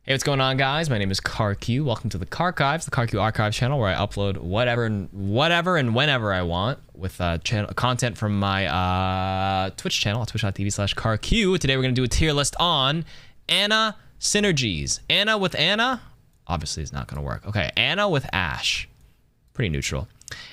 Hey, what's going on, guys? My name is KarQ. Welcome to the KarQives, the KarQ Archives channel, where I upload whatever and whenever I want with content from my Twitch channel, twitch.tv/KarQ. Today we're going to do a tier list on Ana synergies. Ana with Ana, obviously it's not going to work. Okay, Ana with Ashe, pretty neutral.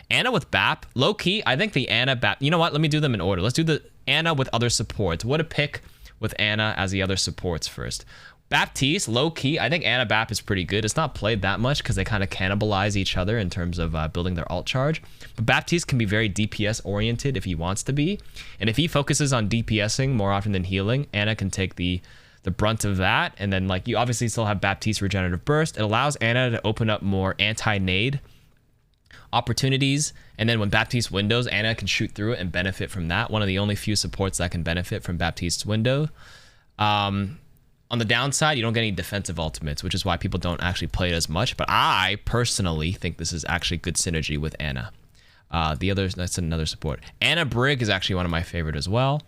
Ana with Bap, low key. I think the Ana Bap. You know what? Let me do them in order. Let's do the Ana with other supports. What to pick with Ana as the other supports first. Baptiste, low-key, I think Ana Bap is pretty good. It's not played that much because they kind of cannibalize each other in terms of building their ult charge. But Baptiste can be very DPS-oriented if he wants to be. And if he focuses on DPSing more often than healing, Ana can take the brunt of that. And then, like, you obviously still have Baptiste Regenerative Burst. It allows Ana to open up more anti-nade opportunities. And then when Baptiste windows, Ana can shoot through it and benefit from that. One of the only few supports that can benefit from Baptiste's window. On the downside, you don't get any defensive ultimates, which is why people don't actually play it as much. But I personally think this is actually good synergy with Ana. The others, that's another support. Ana Brig is actually one of my favorite as well,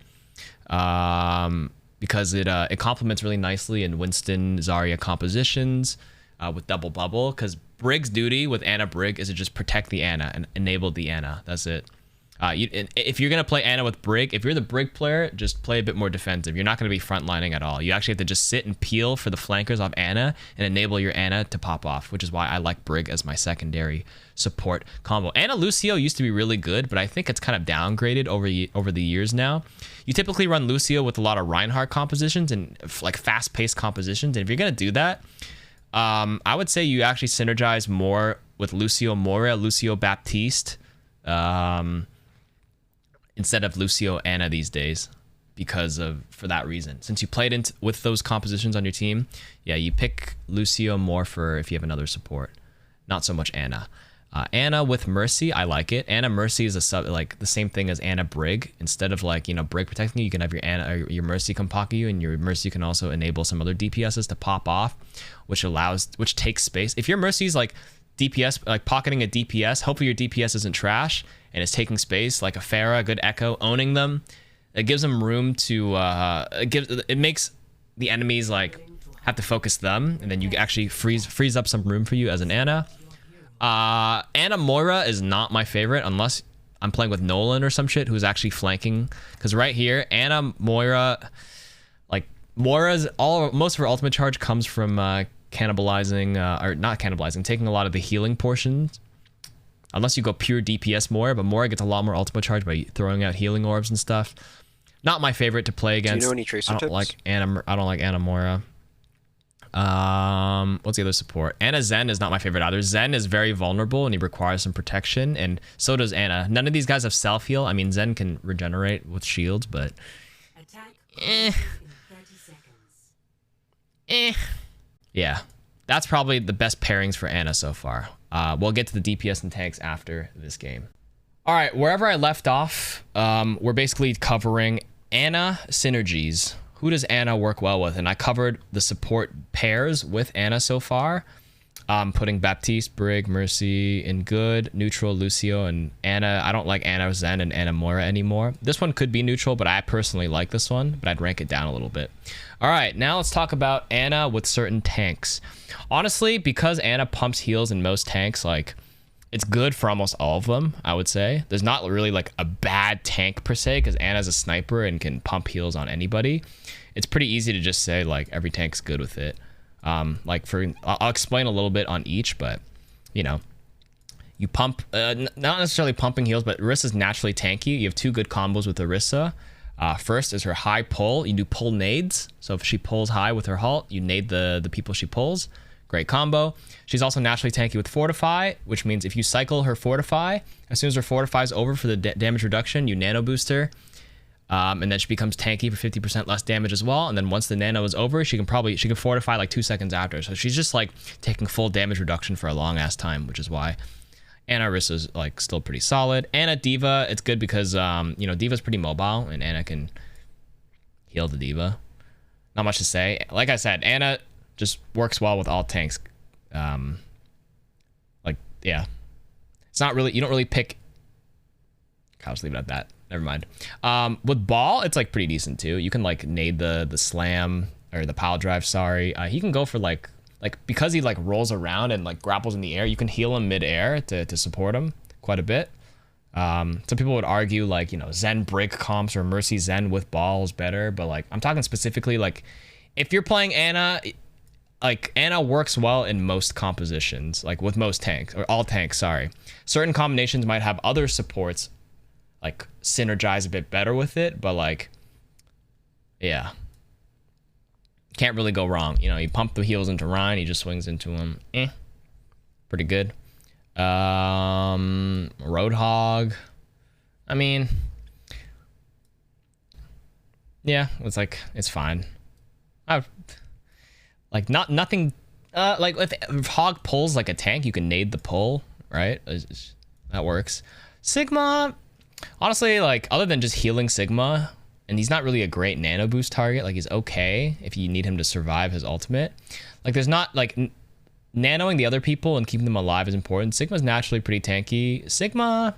because it complements really nicely in Winston Zarya compositions with double bubble. Because Brig's duty with Ana Brig is to just protect the Ana and enable the Ana. That's it. If you're going to play Ana with Brig, if you're the Brig player, just play a bit more defensive. You're not going to be frontlining at all. You actually have to just sit and peel for the flankers off Ana and enable your Ana to pop off, which is why I like Brig as my secondary support combo. Ana Lucio used to be really good, but I think it's kind of downgraded over the years now. You typically run Lucio with a lot of Reinhardt compositions and like fast-paced compositions, and if you're going to do that, I would say you actually synergize more with Lucio Moira, Lucio Baptiste, instead of Lucio Ana these days, for that reason. Since you played with those compositions on your team, yeah, you pick Lucio more for if you have another support, not so much Ana. Ana with Mercy, I like it. Ana Mercy is like the same thing as Ana Brig. Instead of like, you know, Brig protecting you, you can have your Ana or your Mercy come pocket you, and your Mercy can also enable some other DPSs to pop off, which takes space. If your Mercy's like DPS, like pocketing a DPS, hopefully your DPS isn't trash and it's taking space, like a Pharah, a good Echo, owning them. It gives them room to, it makes the enemies like have to focus them, and then you actually frees up some room for you as an Ana. Ana Moira is not my favorite unless I'm playing with Nolan or some shit who's actually flanking, because right here, Ana Moira, like Moira's most of her ultimate charge comes from cannibalizing, or not cannibalizing, taking a lot of the healing portions. Unless you go pure DPS Moira, but Moira gets a lot more ultimate charge by throwing out healing orbs and stuff. Not my favorite to play against. Do you know any tracer tips? I don't like Ana Moira. What's the other support? Ana Zen is not my favorite either. Zen is very vulnerable and he requires some protection, and so does Ana. None of these guys have self heal. I mean, Zen can regenerate with shields, but yeah, that's probably the best pairings for Ana so far. We'll get to the DPS and tanks after this game. All right, wherever I left off, we're basically covering Ana synergies. Who does Ana work well with? And I covered the support pairs with Ana so far. Putting Baptiste, Brig, Mercy in good, neutral, Lucio, and Ana. I don't like Ana Zen and Ana Moira anymore. This one could be neutral, but I personally like this one, but I'd rank it down a little bit. All right, now let's talk about Ana with certain tanks. Honestly, because Ana pumps heals in most tanks, like, it's good for almost all of them, I would say. There's not really like a bad tank per se, because Ana's a sniper and can pump heals on anybody. It's pretty easy to just say like every tank's good with it. I'll explain a little bit on each, but you know, you pump, not necessarily pumping heals, but Orissa's naturally tanky. You have two good combos with Orissa. First is her high pull. You do pull nades. So if she pulls high with her halt, you nade the people she pulls. Great combo. She's also naturally tanky with Fortify, which means if you cycle her Fortify, as soon as her Fortify is over for the damage reduction, you nano boost her. And then she becomes tanky for 50% less damage as well. And then once the nano is over, she can Fortify like 2 seconds after. So she's just like taking full damage reduction for a long ass time, which is why Ana Orissa's like still pretty solid. Ana D.Va, it's good because you know, D.Va's pretty mobile and Ana can heal the D.Va. Not much to say. Like I said, Ana just works well with all tanks. Like, yeah, it's not really, you don't really pick. I'll just leave it at that. Never mind. With Ball, it's like pretty decent too. You can like nade the slam or the pile drive, sorry. He can go for like because he like rolls around and like grapples in the air, you can heal him mid-air to support him quite a bit. Some people would argue like, you know, Zen break comps or Mercy Zen with ball is better, but like I'm talking specifically like if you're playing Ana, like Ana works well in most compositions, like with most tanks or all tanks, sorry. Certain combinations might have other supports like synergize a bit better with it, but like, yeah. Can't really go wrong. You know, you pump the heals into Ryan, he just swings into him. Pretty good. Roadhog. I mean, yeah, it's fine. Like nothing. Like if Hog pulls like a tank, you can nade the pull, right? That works. Sigma, honestly, like other than just healing Sigma, and he's not really a great nano boost target. Like he's okay if you need him to survive his ultimate. Like there's not like nanoing the other people and keeping them alive is important. Sigma's naturally pretty tanky. Sigma,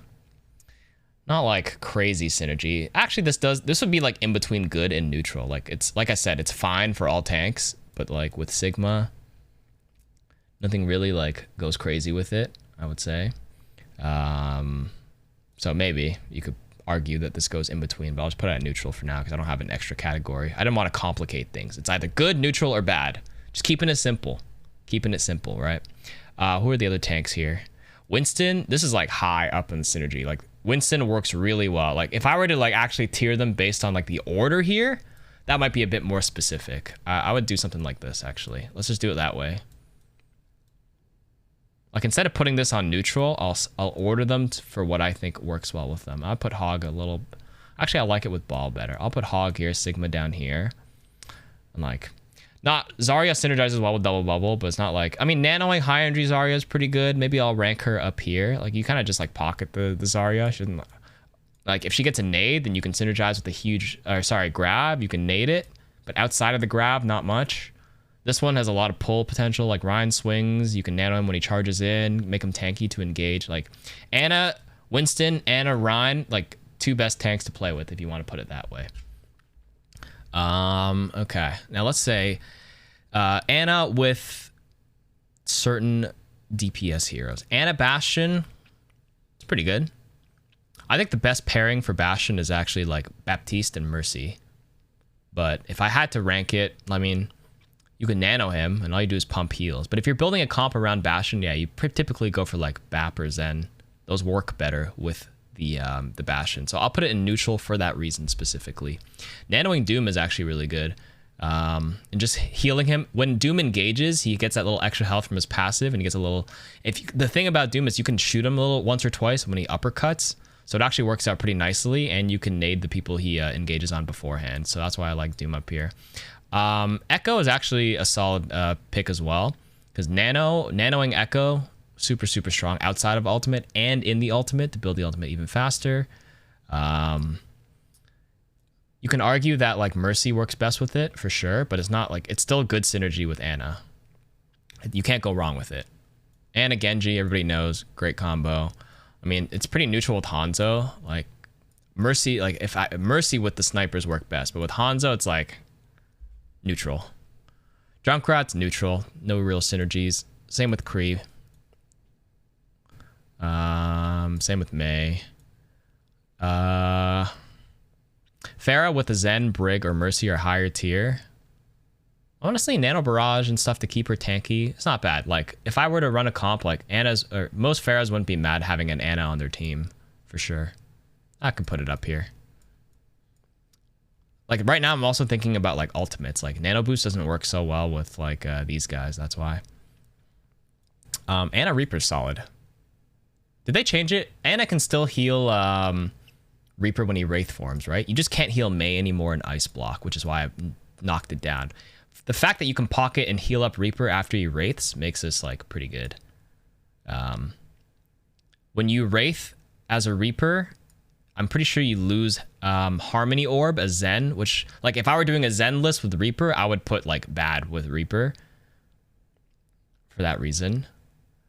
not like crazy synergy. Actually, this would be like in between good and neutral. Like it's like I said, it's fine for all tanks, but like with Sigma, nothing really like goes crazy with it, I would say. So maybe you could argue that this goes in between, but I'll just put it at neutral for now because I don't have an extra category. I didn't want to complicate things. It's either good, neutral, or bad. Just keeping it simple. Keeping it simple, right? Who are the other tanks here? Winston, this is like high up in synergy. Like Winston works really well. Like if I were to like actually tier them based on like the order here, that might be a bit more specific. I would do something like this actually. Let's just do it that way. Like instead of putting this on neutral, I'll order them for what I think works well with them. I'll put Hog a little. Actually, I like it with ball better. I'll put Hog here, Sigma down here, and like. Not Zarya synergizes well with double bubble, but it's not like, I mean, nanoing high energy Zarya is pretty good. Maybe I'll rank her up here. Like you kind of just like pocket the Zarya. Shouldn't, like if she gets a nade, then you can synergize with a huge, or sorry, grab. You can nade it, but outside of the grab, not much. This one has a lot of pull potential. Like Ryan swings, you can nano him when he charges in, make him tanky to engage. Like Ana, Winston, Ana, Ryan, like two best tanks to play with if you want to put it that way. Okay, now let's say Ana with certain DPS heroes. Ana Bastion, it's pretty good. I think the best pairing for Bastion is actually like Baptiste and Mercy. But if I had to rank it, I mean, you can nano him and all you do is pump heals. But if you're building a comp around Bastion, yeah, you typically go for like Bap or Zen. Those work better with the Bastion. So I'll put it in neutral for that reason specifically. Nanoing Doom is actually really good. And just healing him. When Doom engages, he gets that little extra health from his passive and he gets a little... The thing about Doom is you can shoot him a little once or twice when he uppercuts. So it actually works out pretty nicely and you can nade the people he engages on beforehand. So that's why I like Doom up here. Echo is actually a solid pick as well. Because nanoing Echo... super strong outside of ultimate and in the ultimate to build the ultimate even faster. You can argue that like Mercy works best with it for sure, but it's not like, it's still a good synergy with Ana. You can't go wrong with it. Ana Genji, everybody knows, great combo. I mean, it's pretty neutral with Hanzo. Like Mercy, like Mercy with the snipers work best, but with Hanzo it's like neutral. Junkrat's neutral, no real synergies. Same with Kree. Same with Mei. Pharah with a Zen, Brig, or Mercy are higher tier. Honestly, Nano Barrage and stuff to keep her tanky, it's not bad. Like, if I were to run a comp, like most Pharahs wouldn't be mad having an Ana on their team, for sure. I can put it up here. Like, right now, I'm also thinking about, like, ultimates. Like, Nano Boost doesn't work so well with, like, these guys, that's why. Ana Reaper's solid. Did they change it? Ana can still heal Reaper when he Wraith forms, right? You just can't heal Mei anymore in Ice Block, which is why I knocked it down. The fact that you can pocket and heal up Reaper after he Wraiths makes this, like, pretty good. When you Wraith as a Reaper, I'm pretty sure you lose Harmony Orb as Zen, which, like, if I were doing a Zen list with Reaper, I would put, like, bad with Reaper for that reason.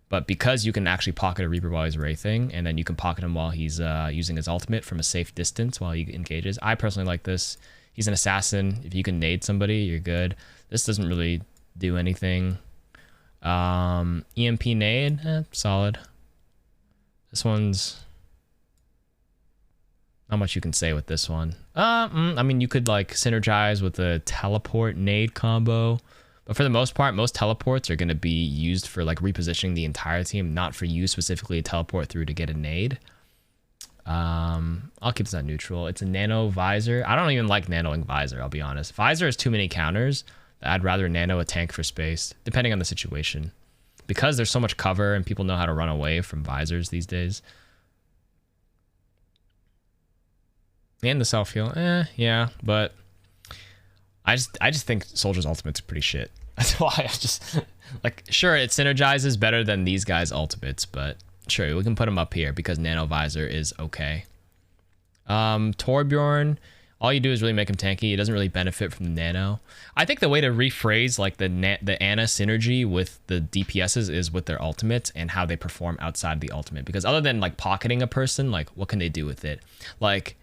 But because you can actually pocket a Reaper while he's Wraithing, and then you can pocket him while he's using his ultimate from a safe distance while he engages. I personally like this. He's an assassin. If you can nade somebody, you're good. This doesn't really do anything. EMP nade, solid. This one's not much you can say with this one. I mean, you could like synergize with a teleport nade combo, but for the most part, most teleports are going to be used for like repositioning the entire team, not for you specifically to teleport through to get a nade. I'll keep this on neutral. It's a nano visor. I don't even like nanoing visor, I'll be honest. Visor has too many counters. I'd rather nano a tank for space, depending on the situation. Because there's so much cover and people know how to run away from visors these days. And the self-heal, yeah, but I just think Soldier's ultimate's pretty shit. That's why I just, like, sure, it synergizes better than these guys' ultimates, but sure, we can put him up here because Nano Visor is okay. Torbjorn, all you do is really make him tanky. He doesn't really benefit from the nano. I think the way to rephrase like the Ana synergy with the DPSs is with their ultimates and how they perform outside the ultimate. Because other than like pocketing a person, like what can they do with it? Like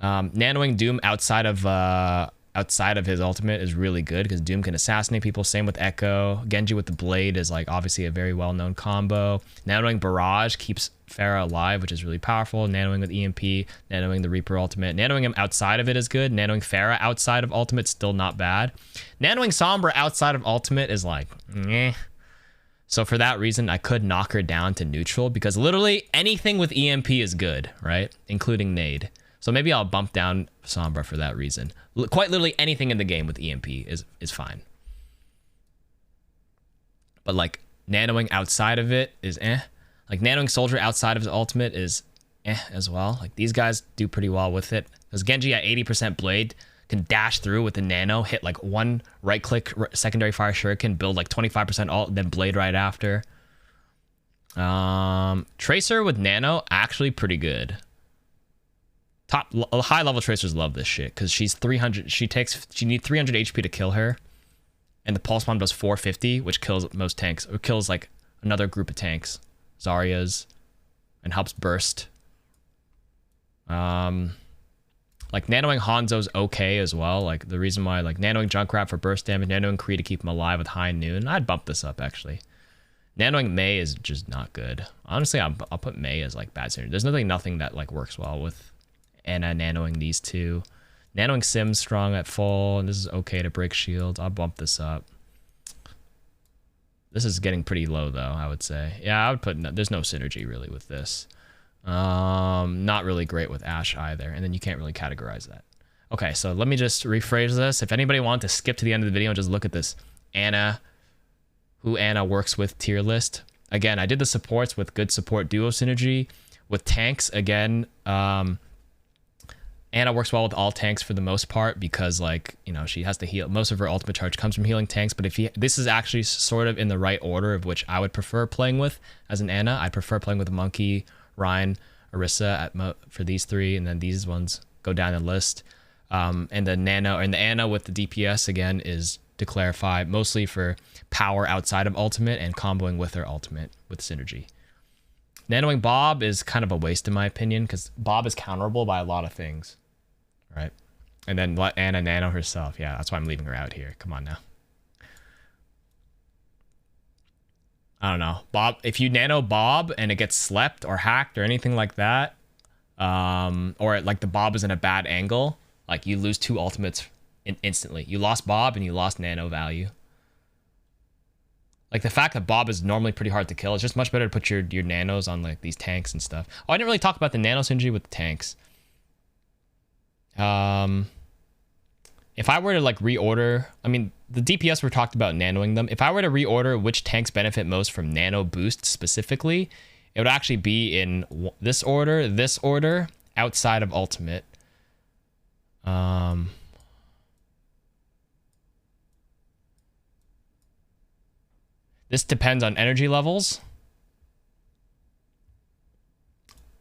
nanoing Doom outside of his ultimate is really good because Doom can assassinate people. Same with Echo. Genji with the blade is like obviously a very well-known combo. Nanoing Barrage keeps Pharah alive, which is really powerful. Nanoing with EMP, nanoing the Reaper ultimate. Nanoing him outside of it is good. Nanoing Pharah outside of ultimate still not bad. Nanoing Sombra outside of ultimate is like, meh. So for that reason, I could knock her down to neutral because literally anything with EMP is good, right? Including nade. So maybe I'll bump down Sombra for that reason. Quite literally anything in the game with EMP is fine. But like nanoing outside of it is eh. Like nanoing Soldier outside of his ultimate is eh as well. Like these guys do pretty well with it. Because Genji at 80% blade can dash through with the nano, hit like one right click secondary fire shuriken, build like 25% ult, then blade right after. Tracer with nano, actually pretty good. High level tracers love this shit because she's 300. She needs 300 HP to kill her, and the pulse bomb does 450, which kills most tanks or kills like another group of tanks, Zarya's, and helps burst. Like nanoing Hanzo's okay as well. Like the reason why, like nanoing Junkrat for burst damage, nanoing Kree to keep him alive with high noon. I'd bump this up actually. Nanoing Mei is just not good. Honestly, I'll put Mei as like bad synergy. There's nothing that like works well with Ana nanoing these two. Nanoing Sim's strong at full, and this is okay to break shields. I'll bump this up. This is getting pretty low though, I would say. Yeah, I would put, there's no synergy really with this. Not really great with Ashe either, and then you can't really categorize that. Okay, so let me just rephrase this. If anybody wanted to skip to the end of the video and just look at this Ana, who Ana works with tier list. Again, I did the supports with good support duo synergy. With tanks, again, Ana works well with all tanks for the most part because, like, you know, she has to heal. Most of her ultimate charge comes from healing tanks, but this is actually sort of in the right order of which I would prefer playing with as an Ana. I prefer playing with Monkey, Ryan, Orisa for these three, and then these ones go down the list. And the Ana with the DPS, again, is, to clarify, mostly for power outside of ultimate and comboing with her ultimate with synergy. Nanoing Bob is kind of a waste in my opinion because Bob is counterable by a lot of things, right? And then let Ana nano herself. Yeah, that's why I'm leaving her out here. Come on now. I don't know. Bob, if you nano Bob and it gets slept or hacked or anything like that, or like the Bob is in a bad angle, like you lose two ultimates instantly. You lost Bob and you lost nano value. Like the fact that Bob is normally pretty hard to kill, it's just much better to put your nanos on like these tanks and stuff. Oh, I didn't really talk about the nano synergy with the tanks. If I were to like reorder, I mean, the DPS were talked about nanoing them. If I were to reorder which tanks benefit most from nano boost specifically, it would actually be in this order, outside of ultimate. This depends on energy levels.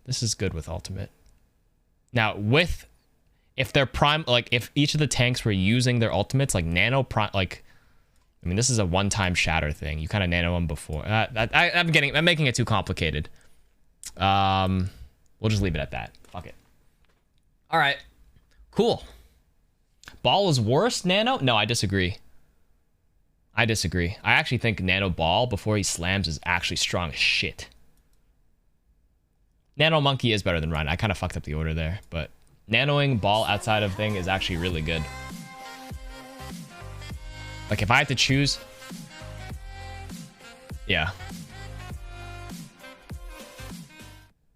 This is good with ultimate. Now, if they're prime, like if each of the tanks were using their ultimates, like nano prime, like, I mean, this is a one-time shatter thing. You kind of nano them before. I'm making it too complicated. We'll just leave it at that. Fuck it. All right, cool. Ball is worse, Nano? No, I disagree. I disagree. I actually think Nano Ball, before he slams, is actually strong as shit. Nano Monkey is better than Rhino. I kind of fucked up the order there, but Nanoing Ball outside of thing is actually really good. Like, if I had to choose... Yeah.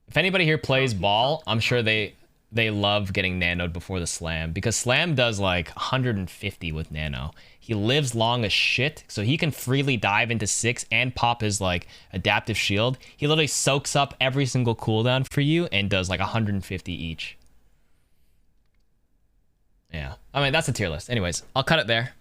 If anybody here plays Ball, I'm sure they love getting nanoed before the slam, because slam does like 150 with nano. He lives long as shit, so he can freely dive into 6 and pop his like adaptive shield. He literally soaks up every single cooldown for you and does like 150 each. Yeah, I mean, that's a tier list. Anyways, I'll cut it there.